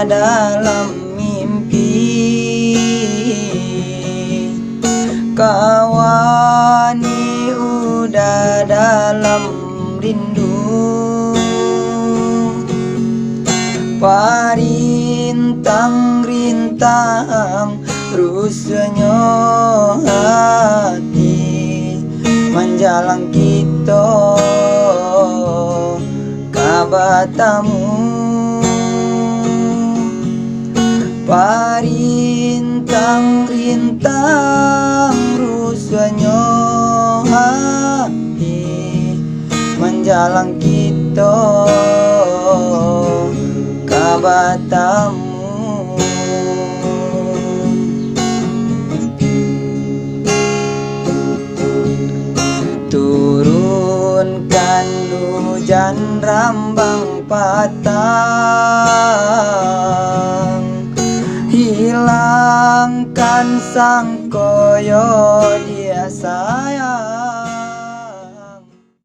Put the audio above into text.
dalam mimpi, kawani udah dalam rindu. Parintang-rintang rusanya hati menjalang kita kabatamu. Parintang-rintang rusanya hati menjalang kita kabatamu. Turunkan hujan rambang patang, hilangkan sang koyo dia sayang.